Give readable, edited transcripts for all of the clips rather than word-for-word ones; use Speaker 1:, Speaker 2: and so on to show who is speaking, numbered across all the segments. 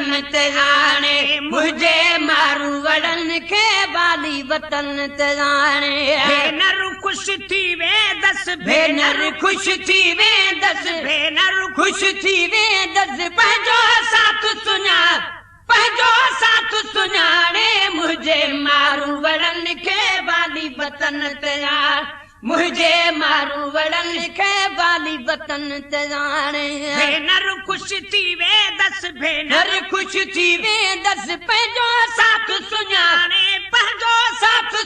Speaker 1: वतन ते जाने मुझे मारू वड़न के वाली वतन ते जाने
Speaker 2: भेनर खुश थी वे दस
Speaker 1: भेनर खुश थी वे दस
Speaker 2: भेनर
Speaker 1: खुश थी वे दस पंहिंजो साथ सुञाणे मुझे मारू वड़न के वाली वतन ते जाने मुझे मारू वड़न के वाली वतन ते जाने
Speaker 2: भेनर खुश थी वे दस भेनर
Speaker 1: खुश थी वे दस पंहिंजो साथ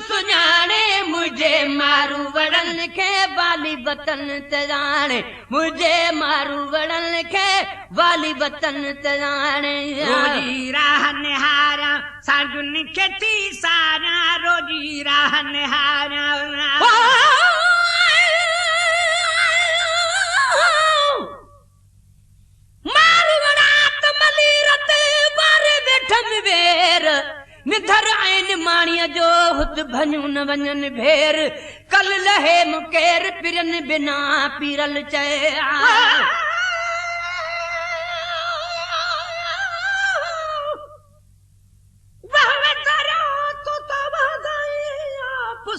Speaker 1: सुञाणे मुझे मारू वड़न के वाली वतन ते जाने मुझे मारू वड़न के वाली वतन ते जाने
Speaker 2: रोजी राह निहारा साजुन खेती सारा रोजी राह निहारा
Speaker 1: निधर आइन माणीअ जो हुत भञूं न वञन भेर कल लहे मुकेर पिरन बिना पीरल चए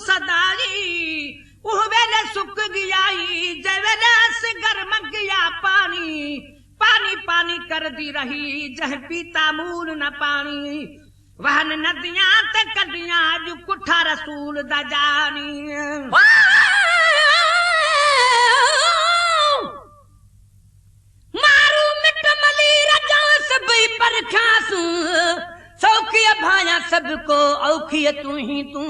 Speaker 2: सदाई उह वेले सुक गयाई जय वेले सिगर मग गया पानी पानी पानी कर दी रही जह पीता मूल न पानी वहन नदियां ते कदियां जो कुठा रसूल दा जानी
Speaker 1: मारू मिट मली रजा सभई परखासू सौखिया भाया सबको औखिया तू ही तू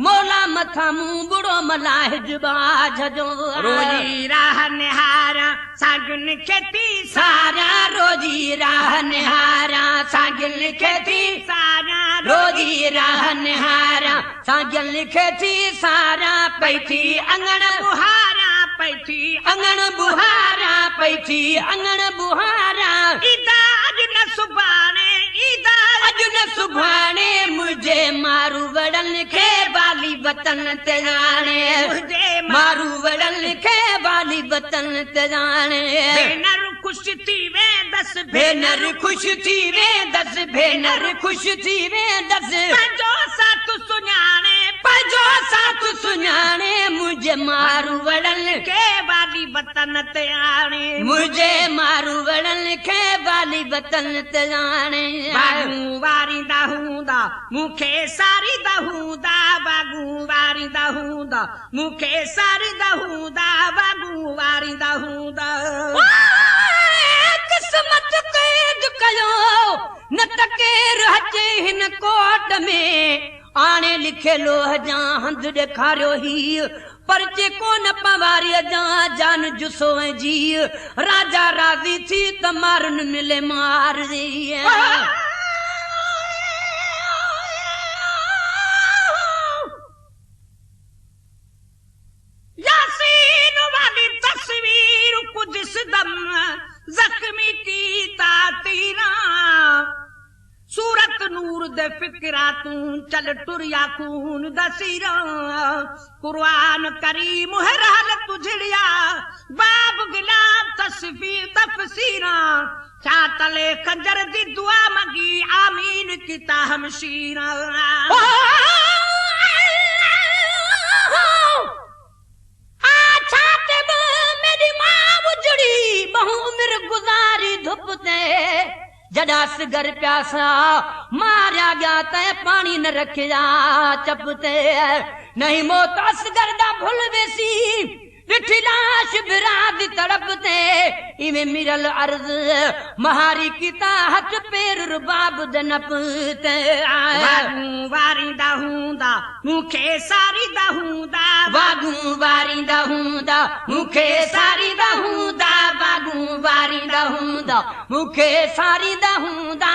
Speaker 1: मौला मथा मुंह बुढ़ो मलाहिज बाझ जो
Speaker 2: रोजी राह निहारा सागिन खेती
Speaker 1: सारा रोजी राह निहारा सागिन खेती सारा रोजी राह निहारा सागिन खेती सारा पैथी अंगण
Speaker 2: बुहारा पैथी
Speaker 1: अंगण बुहारा पैथी अंगण बुहारा
Speaker 2: ईदा अज न सुभाणे ईदा
Speaker 1: अज न सुभाणे मुझे मारू वड़न के वाली वतन ते जाने
Speaker 2: मुझे
Speaker 1: मारू वड़न के वाली वतन ते जाने
Speaker 2: भेनर खुश थी वे दस
Speaker 1: भेनर खुश थी वे दस भेनर खुश थी वे दस
Speaker 2: पंजो साथ सुञाणे
Speaker 1: मुझे मारू वड़न
Speaker 2: के वाली वतन ते आणे
Speaker 1: मुझे मारू वड़न के वाली वतन ते जाने
Speaker 2: बागू वारी दाहूंदा मुखे सारी दाहूंदा बागू वारी दाहूंदा मुखे सारी दाहूंदा बागू वारी दाहूंदा
Speaker 1: किस्मत कैद कयो न तकेर हचे हिन कोट में आने लिखे लोह जा हंध ॾेखारियो ही परचे कोन पवारीअ जा जान जुसो जी राजा राज़ी थी त मारन मिले मार
Speaker 2: यासीन वाली तस्वीर कुछ दम जख्मी की तातीरा सूरत नूर दे फिक्रा तू चल टुरिया खून दसीरा कुरान करीम है रहल तुझड़िया बाब गिलाब तस्वीर तफसीरा चातले खंजर दी दुआ मगी आमीन किता हमशीरा
Speaker 1: मेरी मां बुजड़ी बहु उम्र गुजारी धुप ते जड़ा सिगर प्यासा मारिया गया तै पानी न रखिया चपते नहीं मौत असगर दा भुल वेसी डिठी लाश बिराद तड़पते इवे मिरल अर्ज महारी किता हथ पैर रुबाब जनपते
Speaker 2: वागू वारी दाहूंदा मुखे सारी दाहूंदा
Speaker 1: वागू वारी दाहूंदा मुखे सारी दाहूंदा वागू वारी दाहूंदा मुखे सारी दाहूंदा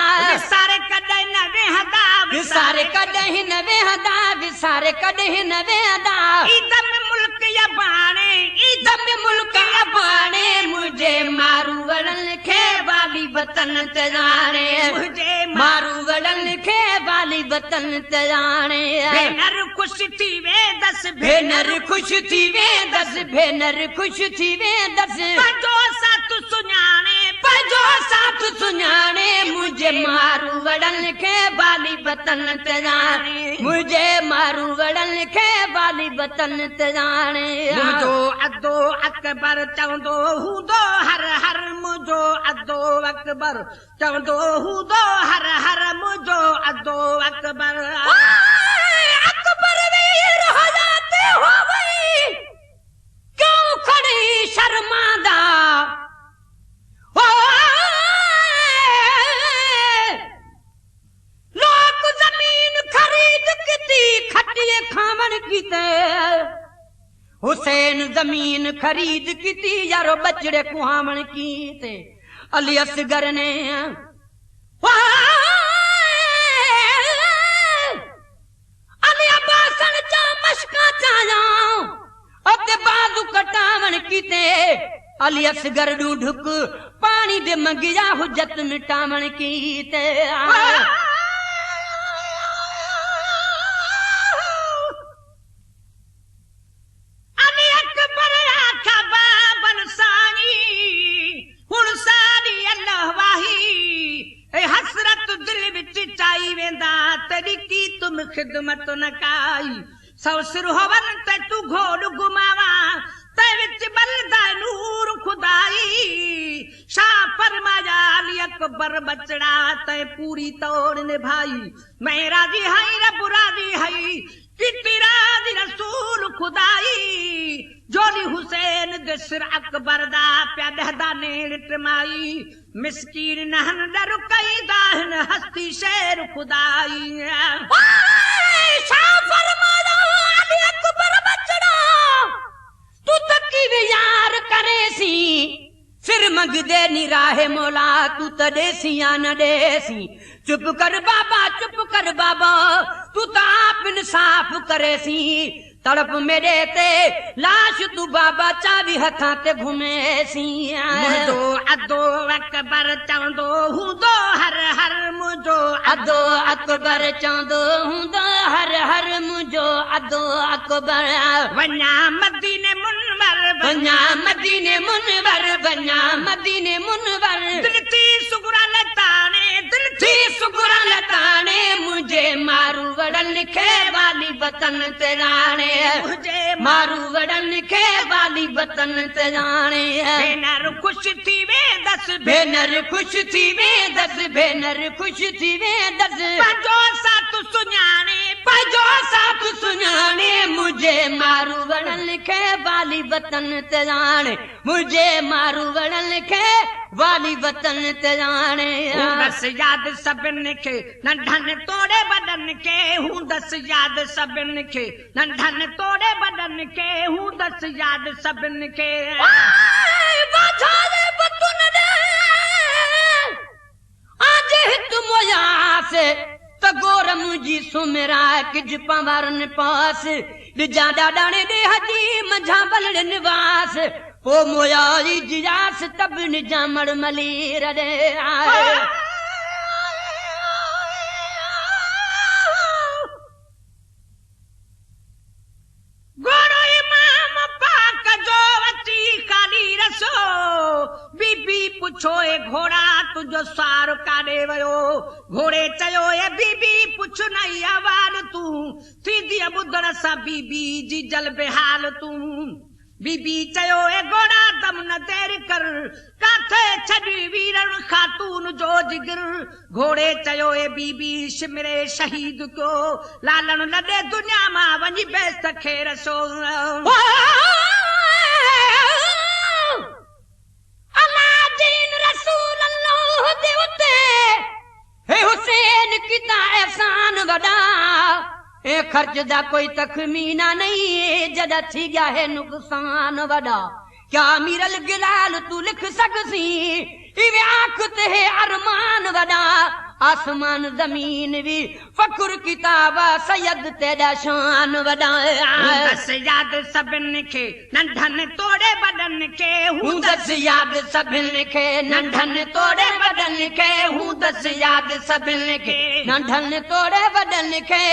Speaker 2: सारे कदे न वेहदा
Speaker 1: विसारे कदे न वेहदा विसारे कदे न वेहदा
Speaker 2: इदम मुल्क या बाणे
Speaker 1: इदम मुल्क या बाणे मुझे मारू वड़न के वाली वतन ते जाने
Speaker 2: मुझे
Speaker 1: मारू वड़न के वाली वतन ते जाने
Speaker 2: भेनर खुश थी वे दस
Speaker 1: भेनर खुश थी वे दस भेनर खुश थी वे दस
Speaker 2: पंजो साथ सुञाणे
Speaker 1: पंजो साथ सुञाणे मुझे मारू वड़न के बाली वतन ते जाने मुझे मारू वड़न के बाली वतन ते जाने
Speaker 2: मुझो अदो अकबर चवंदो हूंदो हर हर मुझो अदो अकबर चवंदो हूंदो हर हर मुझो अदो अकबर
Speaker 1: अकबर वीर हो जाते हो गई क्यों खड़ी शर्मादा लोग जमीन खरीद की खटिए खावन कीते हुसैन जमीन खरीद की यारो बचड़े कुहावन कीते अली असगर ने अली अब्बासन चा मशका चाया अते बाजू कटावन कीते अली असगर ढुक पानी दे मंगिया हुज्जत मिटावन कीते
Speaker 2: अली अकबर आखा बाबन सानी हुण सारी अल्लाह वाही ए हसरत दिल विच चाई वेंदा तड़ी की तुम खिदमत न काई सौ सिर होवन ते तू घोड़ घुमावा ते विच बलदा नूर खुदाई शाह फरमाया अली अकबर बचड़ा ते पूरी तौर निभाई मैं राजी हई रब राजी हई किती राजी रसूल खुदाई जोली हुसैन दे सिर अकबर दा प्या दहदा नेड़ टमाई मिस्कीन नहन डर कई दाहन हस्ती शेर खुदाई
Speaker 1: शाह फरमाया अली अकबर बचड़ा तू तकी भी यार करे सी फिर मंग दे निराहे मौला तू त देसी या न देसी चुप कर बाबा तू तो आप इंसाफ करे सी तड़प मेरे ते लाश तू बाबा चावी हथा ते घुमे सी
Speaker 2: मुझो अदो अकबर चवंदो हूंदो हर हर मुझो
Speaker 1: अदो अकबर चवंदो हूंदो हर हर मुझो अदो अकबर
Speaker 2: वञा मदीने मुनवर
Speaker 1: वञा मदीने मुनवर वञा मदीने मुनवर
Speaker 2: दिल थी सुगरा लताने दिल
Speaker 1: थी सुगरा लताने मुझे मारू वड़न खे वाली वतन ते राणे
Speaker 2: मुझे
Speaker 1: मारू वड़न खे वाली वतन ते जाने
Speaker 2: भेनर खुश थी वे दस
Speaker 1: भेनर खुश थी वे दस भेनर खुश थी वे दस
Speaker 2: पंजो साथ
Speaker 1: सुञाणे मुझे मारू वड़न खे वाली वतन ते जाने मुझे मारू वड़न खे वाली वतन ते जाने
Speaker 2: दस याद सभिन खे नंढन तोड़े बदन के हूं दस याद सभिन खे नंढन तोड़े बदन के हूं दस याद सभिन खे
Speaker 1: बाछाले बतुन दे आज हित मोयास त गोर मुझी सुमेरा किज पवारन पास दिजा डाडाने दे हजी मझा बलड़ निवास ओ मोया जियास तब निजा मड़मली रे आए
Speaker 2: गोरो इमाम पाक जो अची काली रसो बीबी पुछो ए घोड़ा तुझो सार काॾे वयो घोड़े चयो ए बीबी पुछ नई अवाल तू सीधी ॿुधण सां बीबी जी जल बेहाल तू बीबी चयो ए घोड़ा दम न देर कर काथे छॾी वीरन खातून जो जिगर घोड़े चयो ए बीबी शिमरे शहीद को लालण लॾे दुनिया मां वञी बेस खे रसो
Speaker 1: अलादीन रसूल अल्लाह दे उते हे हुसैन किता एहसान वडा ए खर्च दा कोई तखमीना नहीं जदा थी गया है नुकसान वडा क्या मीरल गिलाल तू लिख सकसी इवे आंख ते है अरमान वडा आसमान जमीन भी फकुर किताबा सैयद तेरा शान वडा
Speaker 2: दस याद सभिन खे नंढन तोड़े बदन के हूं
Speaker 1: दस याद सभिन खे नंढन तोड़े बदन के हूं दस याद सभिन खे नंढन तोड़े बदन के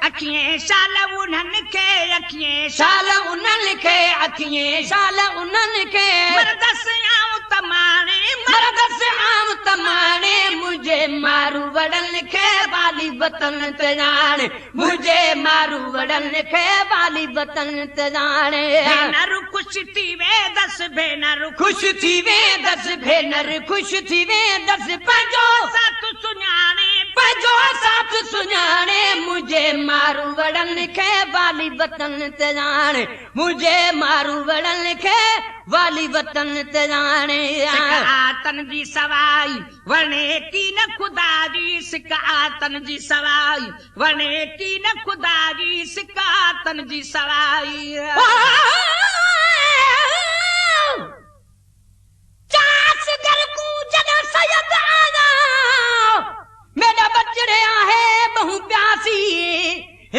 Speaker 2: अखिएं शाल उन्हनि खे अखिएं
Speaker 1: शाल उन्हनि खे अखिएं शाल उन्हनि खे
Speaker 2: पर दस आऊं त तमाणे
Speaker 1: मर्द से आम तमाणे मुझे मारू वड़न खे वाली वतन ते जाने मुझे मारू वड़न खे वाली वतन ते जाने
Speaker 2: भेनर खुश थी वे दस भेनर
Speaker 1: खुश थी वे दस भेनर खुश थी वे दस पंजो
Speaker 2: साथ सुञाणे
Speaker 1: पंजो साथ सुञाणे मुझे मारू वड़न खे वाली वतन ते जाने मुझे मारू वड़न खे वाली वतन ते जाने
Speaker 2: आतन जी सवाई वणे की न खुदा जी सिक आतन जी सवाई वणे की न खुदा जी सिक आतन जी सवाई
Speaker 1: चास घर को जद सयद आना मेरा बचड़े आहे बहु प्यासी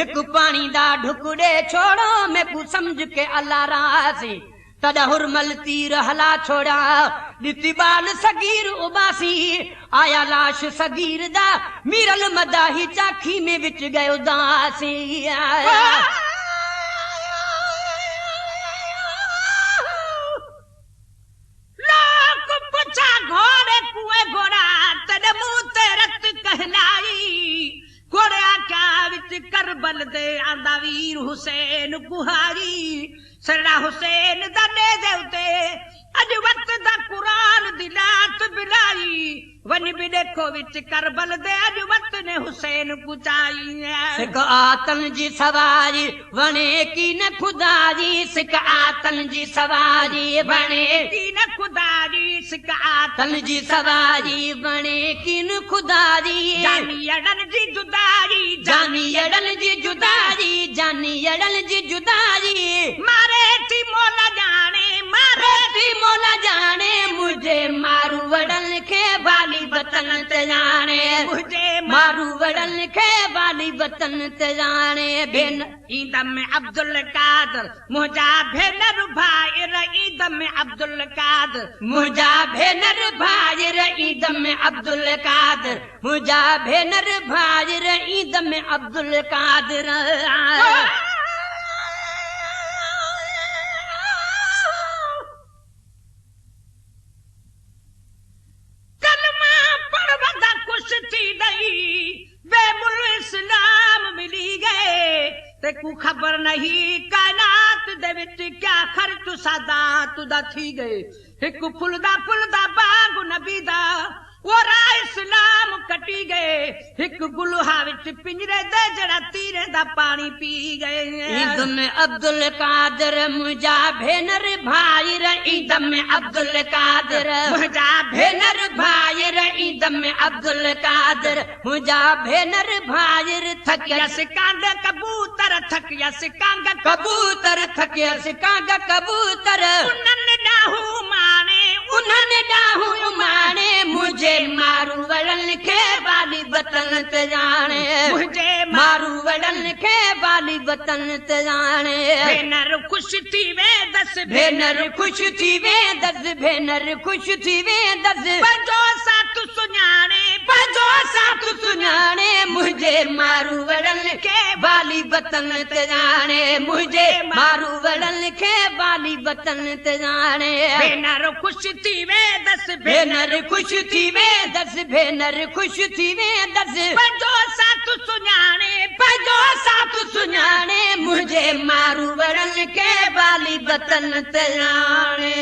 Speaker 1: एक पानी दा ढुकड़े छोड़ो मैं को समझ के अल्लाह रासी तदा हुरमल तीर हला छोड़ा दिती बाल सगीर उबासी आया लाश सगीर दा मीरल मदाही चाखी में विच गयो दासी
Speaker 2: लोग पुछा घोड़े कुए घोड़ा तद मुंह ते रत कहलाई घोड़े आख्या विच करबल दे आंदा वीर हुसैन गुहारी सरड़ा हुसैन दा दे उते अज वक्त दा कुरान दी लात बिलाई वन भी देखो विच करबल दे अज वक्त ने हुसैन कुचाई
Speaker 1: सिक आतन जी सवारी वने की न खुदा जी सिक आतन जी सवारी वने
Speaker 2: की न खुदा जी सिक आतन
Speaker 1: तन जी सवारी वने की न खुदा जी
Speaker 2: जानी अड़न जी जुदारी
Speaker 1: जानी अड़न जी जुदारी जानी अड़न जी जुदारी
Speaker 2: मारे थी मोला जाने मारे
Speaker 1: रोटी मोला जाने मुझे मारू वड़न खे वाली वतन ते जाने
Speaker 2: मुझे
Speaker 1: मारू वड़न खे वाली वतन ते जाने भेन
Speaker 2: ईद में अब्दुल कादर मुझा भेनर भाई ईद में अब्दुल कादर
Speaker 1: मुझा भेनर भाई ईद में अब्दुल कादर मुझा भेनर भाई ईद में अब्दुल कादर
Speaker 2: कलमा पढ़वदा कुछ थी नहीं बेबुल इस्लाम मिली गए ते को खबर नहीं कायनात दे विच क्या खर्च सादात दा थी गए एक फुलदा बाग नबी दा ओरा इस्लाम कटी गए एक गुलहा विच पिंजरे दे जड़ा तीरे दा पानी पी गए
Speaker 1: ईद में अब्दुल कादर मुझा भेनर भाई ईद में अब्दुल कादर
Speaker 2: मुझा
Speaker 1: भेनर भाई ईद में अब्दुल कादर मुझा भेनर भाई थकिया
Speaker 2: सिकांग कबूतर थकिया सिकांग
Speaker 1: कबूतर थकिया सिकांग कबूतर
Speaker 2: उन्हनि डाहू माने
Speaker 1: उन्होंने डाहू माने मुझे मारू वड़न खे वाली वतन ते जाने
Speaker 2: मुझे
Speaker 1: मारू वड़न खे वाली वतन ते जाने
Speaker 2: भेनर खुश थी वे दस
Speaker 1: भेनर खुश थी वे दस भेनर खुश थी वे दस
Speaker 2: पंजो साथ सुञाणे
Speaker 1: पंजो साथ सुञाणे मुझे मारू वड़न खे वाली वतन ते जाने मुझे मारू वड़न खे वाली वतन ते जाने
Speaker 2: भेनर खुश थी वे दस
Speaker 1: भेनर खुश थी वे दस भेनर खुश थी वे दस
Speaker 2: पंजो साथ सुञाणे
Speaker 1: पंजो साथ सुञाणे मुझे मारू वड़न खे वाली वतन ते जाने